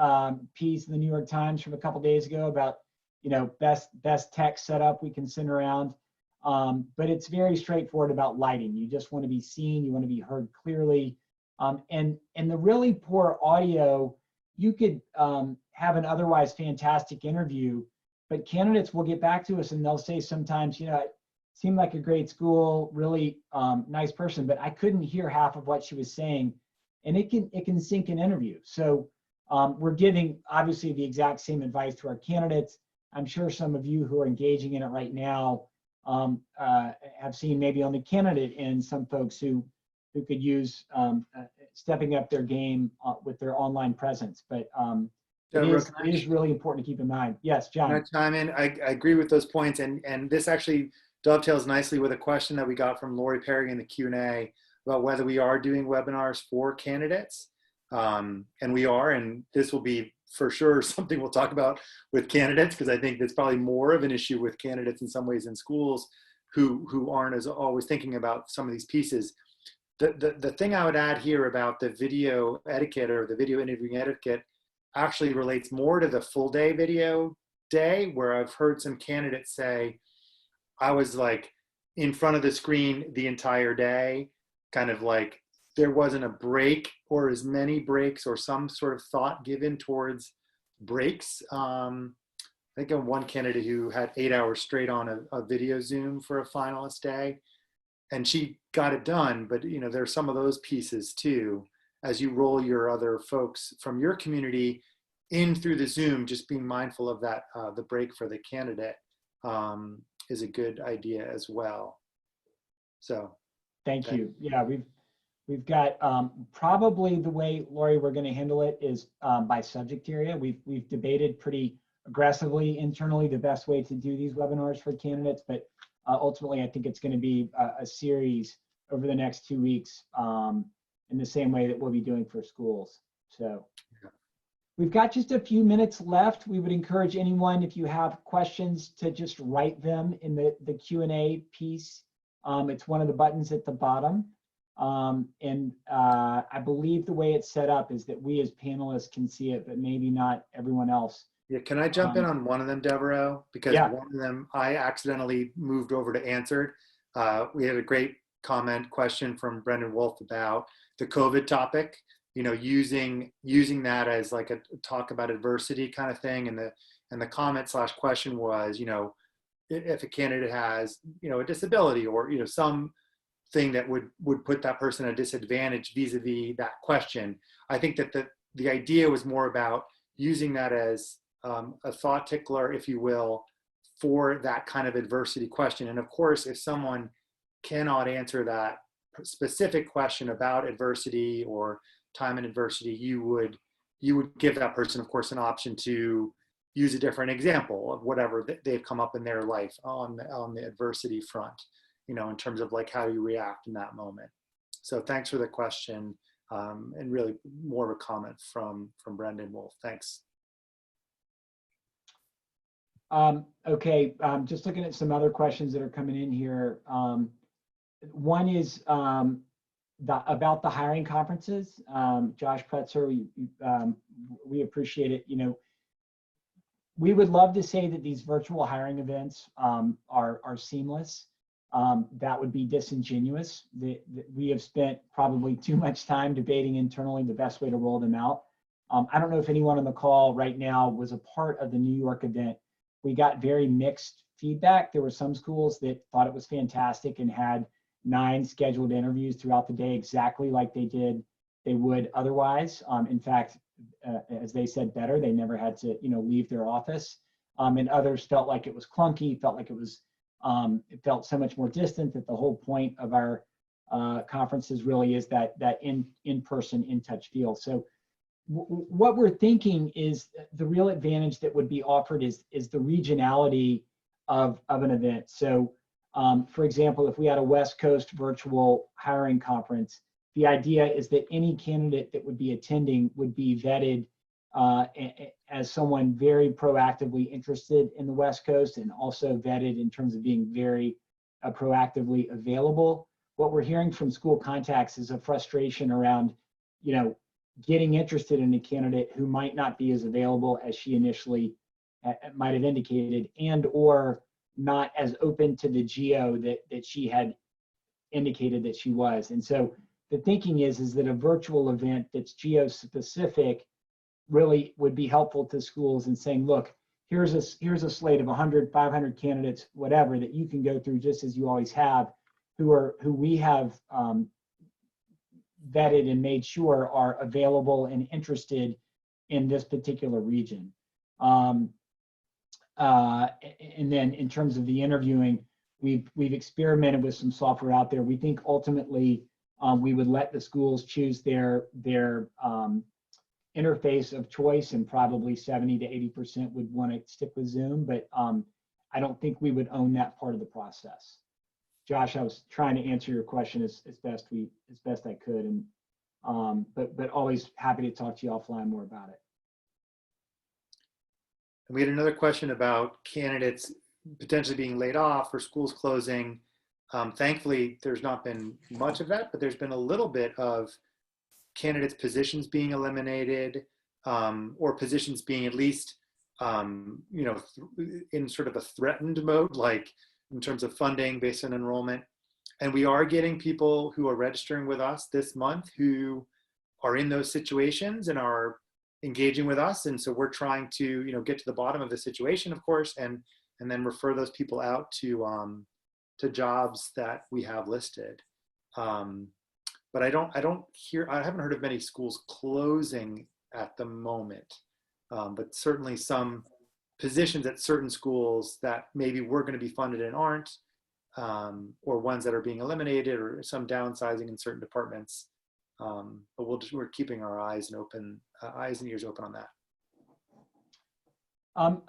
piece in the New York Times from a couple days ago about, you know, best tech setup we can send around. But it's very straightforward about lighting. You just want to be seen, you want to be heard clearly. And the really poor audio, you could have an otherwise fantastic interview, but candidates will get back to us and they'll say sometimes, you know, it seemed like a great school, really nice person, but I couldn't hear half of what she was saying. And it can sink an interview. So we're giving obviously the exact same advice to our candidates. I'm sure some of you who are engaging in it right now have seen maybe on the candidate end some folks who could use stepping up their game with their online presence. But it is really important to keep in mind. Yes, John.
Can I chime in? I agree with those points, and this actually dovetails nicely with a question that we got from Lori Perry in the Q&A about whether we are doing webinars for candidates. And we are, and this will be for sure something we'll talk about with candidates, because I think that's probably more of an issue with candidates in some ways in schools who aren't as always thinking about some of these pieces. The thing I would add here about the video etiquette or the video interviewing etiquette actually relates more to the full day video day, where I've heard some candidates say, I was like in front of the screen the entire day, kind of like there wasn't a break or as many breaks or some sort of thought given towards breaks. I think of one candidate who had 8 hours straight on a video Zoom for a finalist day, and she got it done. But you know, there's some of those pieces too, as you roll your other folks from your community in through the Zoom, just being mindful of that, the break for the candidate is a good idea as well. So.
Thank you. Yeah, we've got probably the way, Lori, we're going to handle it is by subject area. We've debated pretty aggressively internally the best way to do these webinars for candidates, but ultimately I think it's going to be a series over the next 2 weeks in the same way that we'll be doing for schools. So we've got just a few minutes left. We would encourage anyone, if you have questions, to just write them in the Q&A piece. It's one of the buttons at the bottom. And I believe the way it's set up is that we as panelists can see it, but maybe not everyone else.
Yeah, can I jump in on one of them, Devereaux? Because one of them I accidentally moved over to answered. We had a great question from Brendan Wolf about the COVID topic, using that as like a talk about adversity kind of thing. And the comment/question was, if a candidate has, a disability or, some thing that would put that person at a disadvantage vis-a-vis that question. I think that the idea was more about using that as a thought tickler, if you will, for that kind of adversity question. And of course, if someone cannot answer that specific question about adversity or time and adversity, you would give that person, of course, an option to use a different example of whatever they've come up in their life on the adversity front, in terms of like how you react in that moment. So thanks for the question, and really more of a comment from Brendan Wolf. Thanks.
Okay, just looking at some other questions that are coming in here. One is about the hiring conferences. Josh Pretzer, we appreciate it. We would love to say that these virtual hiring events are seamless. That would be disingenuous. We have spent probably too much time debating internally the best way to roll them out. I don't know if anyone on the call right now was a part of the New York event. We got very mixed feedback. There were some schools that thought it was fantastic and had 9 scheduled interviews throughout the day, exactly like they would otherwise. In fact, as they said, better. They never had to, leave their office. And others felt like it was clunky, felt like it felt so much more distant, that the whole point of our conferences really is that in-person, in-touch feel. So what we're thinking is the real advantage that would be offered is the regionality of an event. So for example, if we had a West Coast virtual hiring conference, the idea is that any candidate that would be attending would be vetted as someone very proactively interested in the West Coast, and also vetted in terms of being very proactively available. What we're hearing from school contacts is a frustration around, getting interested in a candidate who might not be as available as she initially might have indicated, and or not as open to the geo that she had indicated that she was. And so the thinking is that a virtual event that's geo-specific really would be helpful to schools in saying, look, here's a slate of 100, 500 candidates, whatever, that you can go through just as you always have, who we have vetted and made sure are available and interested in this particular region. And then in terms of the interviewing, we've experimented with some software out there. We think ultimately we would let the schools choose their interface of choice, and probably 70 to 80% would want to stick with Zoom, but I don't think we would own that part of the process. Josh, I was trying to answer your question as best I could, and but always happy to talk to you offline more about it.
And we had another question about candidates potentially being laid off or schools closing. Thankfully, there's not been much of that, but there's been a little bit of candidates' positions being eliminated, or positions being at least, in sort of a threatened mode, like in terms of funding based on enrollment. And we are getting people who are registering with us this month who are in those situations and are engaging with us. And so we're trying to, get to the bottom of the situation, of course, and then refer those people out to jobs that we have listed. But I haven't heard of many schools closing at the moment, but certainly some positions at certain schools that maybe were going to be funded and aren't, or ones that are being eliminated, or some downsizing in certain departments. But we're keeping our eyes and ears open on that.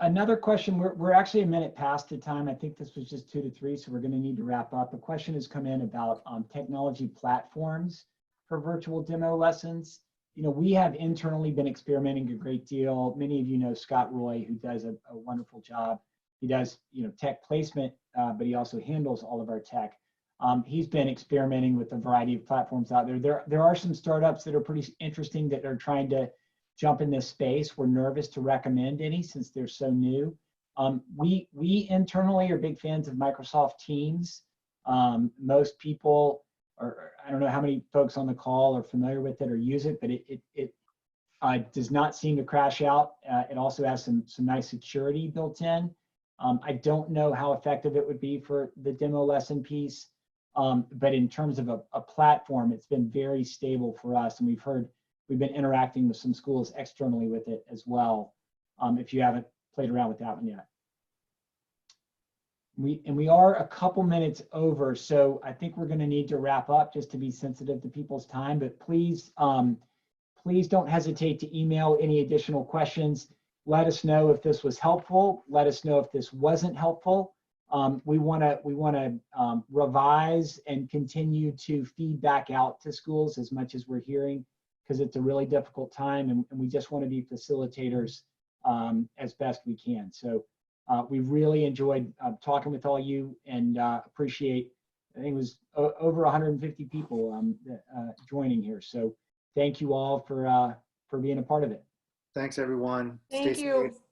Another question, we're actually a minute past the time. I think this was just 2 to 3, so we're going to need to wrap up. A question has come in about technology platforms for virtual demo lessons. We have internally been experimenting a great deal. Many of you know Scott Roy, who does a wonderful job. He does, tech placement, but he also handles all of our tech. He's been experimenting with a variety of platforms out there. There are some startups that are pretty interesting that are trying to jump in this space. We're nervous to recommend any since they're so new. We internally are big fans of Microsoft Teams. Most people or I don't know how many folks on the call are familiar with it or use it, but it does not seem to crash out. It also has some nice security built in. I don't know how effective it would be for the demo lesson piece, but in terms of a platform, it's been very stable for us, and we've been interacting with some schools externally with it as well. If you haven't played around with that one yet. We are a couple minutes over, so I think we're going to need to wrap up just to be sensitive to people's time. But please, please don't hesitate to email any additional questions. Let us know if this was helpful. Let us know if this wasn't helpful. We want to revise and continue to feed back out to schools as much as we're hearing, because it's a really difficult time, and we just want to be facilitators as best we can. So we really enjoyed talking with all you, and appreciate, I think it was over 150 people joining here. So thank you all for being a part of it.
Thanks, everyone.
Thank
Stay
you.
safe.